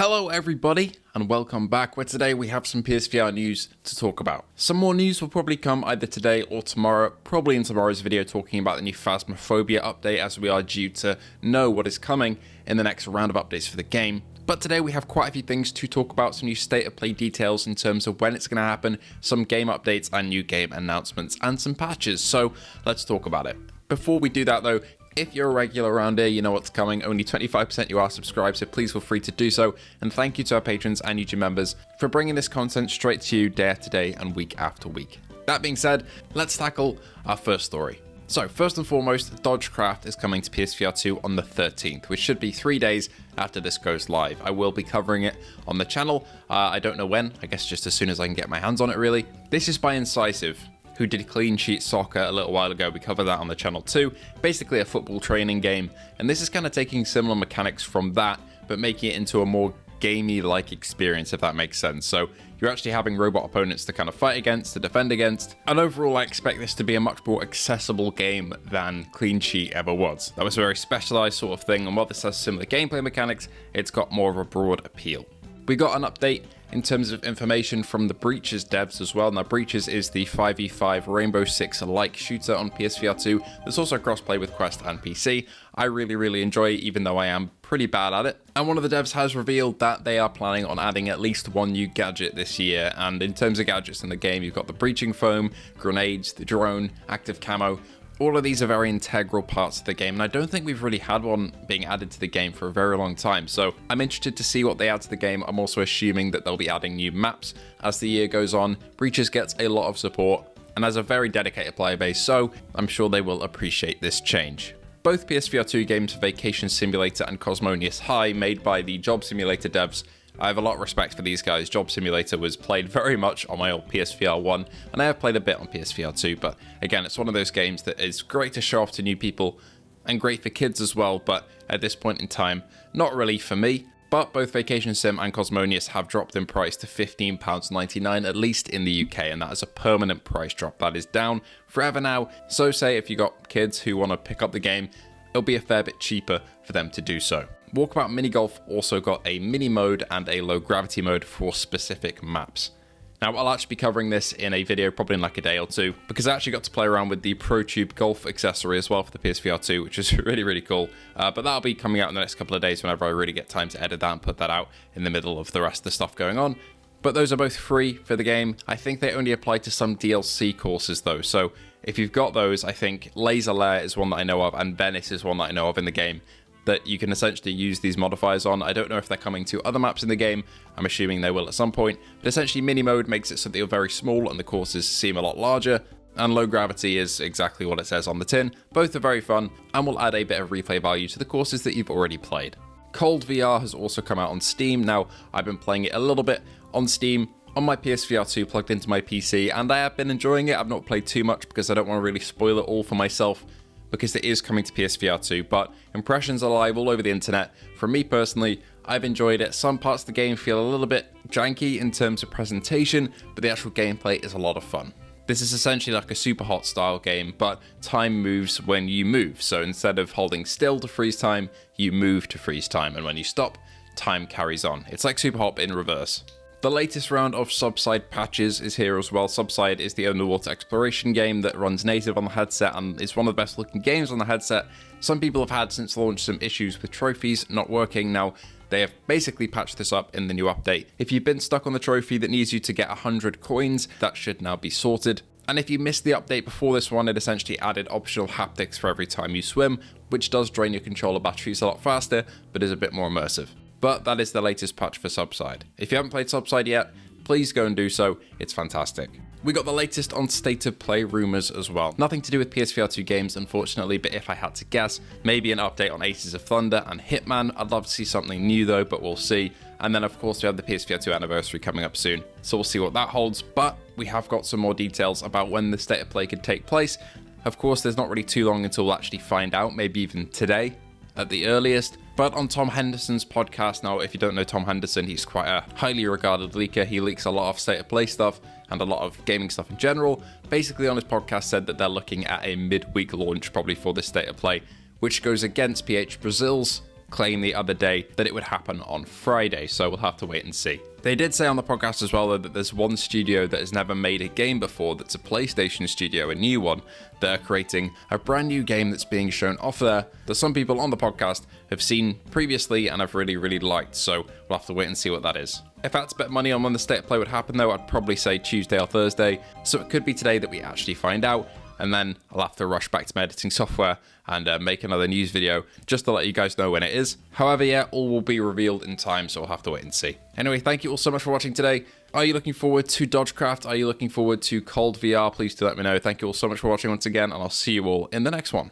Hello everybody and welcome back, where today we have some PSVR news to talk about. Some more news will probably come either today or tomorrow, probably in tomorrow's video talking about the new Phasmophobia update, as we are due to know what is coming in the next round of updates for the game. But today we have quite a few things to talk about, some new state of play details in terms of when it's going to happen, some game updates and new game announcements, and some patches, so let's talk about it. Before we do that though, if you're a regular around here, you know what's coming. Only 25% you are subscribed, so please feel free to do so. And thank you to our patrons and YouTube members for bringing this content straight to you day after day and week after week. That being said, let's tackle our first story. So first and foremost, Dodgecraft is coming to PSVR2 on the 13th, which should be 3 days after this goes live. I will be covering it on the channel. I don't know when, I guess just as soon as I can get my hands on it really. This is by Incisive, who did Clean Sheet Soccer a little while ago. We covered that on the channel too. Basically a football training game, and this is kind of taking similar mechanics from that, but making it into a more gamey-like experience, if that makes sense. So you're actually having robot opponents to kind of fight against, to defend against, and overall I expect this to be a much more accessible game than Clean Sheet ever was. That was a very specialized sort of thing, and while this has similar gameplay mechanics, it's got more of a broad appeal. We got an update in terms of information from the Breaches devs as well. Now, Breaches is the 5v5 Rainbow Six-like shooter on PSVR2. There's also crossplay with Quest and PC. I really enjoy it, even though I am pretty bad at it. And one of the devs has revealed that they are planning on adding at least one new gadget this year. And in terms of gadgets in the game, you've got the breaching foam, grenades, the drone, active camo. All of these are very integral parts of the game, and I don't think we've really had one being added to the game for a very long time, so I'm interested to see what they add to the game. I'm also assuming that they'll be adding new maps as the year goes on. Breaches gets a lot of support and has a very dedicated player base, so I'm sure they will appreciate this change. Both PSVR2 games, Vacation Simulator and Cosmonius High, made by the Job Simulator devs, I have a lot of respect for these guys. Job Simulator was played very much on my old PSVR 1, and I have played a bit on PSVR 2, but again, it's one of those games that is great to show off to new people, and great for kids as well, but at this point in time, not really for me. But both Vacation Sim and Cosmonius have dropped in price to £15.99, at least in the UK, and that is a permanent price drop. That is down forever now, so say if you got kids who want to pick up the game, it'll be a fair bit cheaper for them to do so. Walkabout Mini Golf also got a mini mode and a low gravity mode for specific maps. Now, I'll actually be covering this in a video probably in like a day or two, because I actually got to play around with the ProTube Golf accessory as well for the PSVR 2, which is really cool. But that'll be coming out in the next couple of days whenever I really get time to edit that and put that out in the middle of the rest of the stuff going on. But those are both free for the game. I think they only apply to some DLC courses though, so if you've got those, I think Laser Lair is one that I know of, and Venice is one that I know of in the game, that you can essentially use these modifiers on. I don't know if they're coming to other maps in the game. I'm assuming they will at some point. But essentially, mini mode makes it so that you're very small and the courses seem a lot larger. And low gravity is exactly what it says on the tin. Both are very fun and will add a bit of replay value to the courses that you've already played. ColdVR has also come out on Steam. Now, I've been playing it a little bit on Steam, on my PSVR 2 plugged into my PC, and I have been enjoying it. I've not played too much because I don't want to really spoil it all for myself, because it is coming to PSVR 2, but impressions are live all over the internet. For me personally, I've enjoyed it. Some parts of the game feel a little bit janky in terms of presentation, but the actual gameplay is a lot of fun. This is essentially like a super hot style game, but time moves when you move. So instead of holding still to freeze time, you move to freeze time, and when you stop, time carries on. It's like super hot in reverse. The latest round of Subside patches is here as well. Subside is the underwater exploration game that runs native on the headset and is one of the best looking games on the headset. Some people have had since launch some issues with trophies not working. Now, they have basically patched this up in the new update. If you've been stuck on the trophy that needs you to get 100 coins, that should now be sorted. And if you missed the update before this one, it essentially added optional haptics for every time you swim, which does drain your controller batteries a lot faster, but is a bit more immersive. But that is the latest patch for Subside. If you haven't played Subside yet, please go and do so. It's fantastic. We got the latest on State of Play rumours as well. Nothing to do with PSVR 2 games, unfortunately, but if I had to guess, maybe an update on Aces of Thunder and Hitman. I'd love to see something new though, but we'll see. And then of course we have the PSVR 2 anniversary coming up soon, so we'll see what that holds. But we have got some more details about when the State of Play could take place. Of course, there's not really too long until we'll actually find out, maybe even today at the earliest. But on Tom Henderson's podcast, now if you don't know Tom Henderson, he's quite a highly regarded leaker. He leaks a lot of State of Play stuff and a lot of gaming stuff in general. Basically on his podcast said that they're looking at a midweek launch probably for this State of Play, which goes against PH Brazil's claimed the other day that it would happen on Friday, so we'll have to wait and see. They did say on the podcast as well, though, that there's one studio that has never made a game before that's a PlayStation studio, a new one, that are creating a brand new game that's being shown off there that some people on the podcast have seen previously and have really, really liked, so we'll have to wait and see what that is. If I had to bet money on when the State of Play would happen, though, I'd probably say Tuesday or Thursday, so it could be today that we actually find out, and then I'll have to rush back to my editing software and make another news video just to let you guys know when it is. However, yeah, all will be revealed in time, so we'll have to wait and see. Anyway, thank you all so much for watching today. Are you looking forward to Dodgecraft? Are you looking forward to ColdVR? Please do let me know. Thank you all so much for watching once again, and I'll see you all in the next one.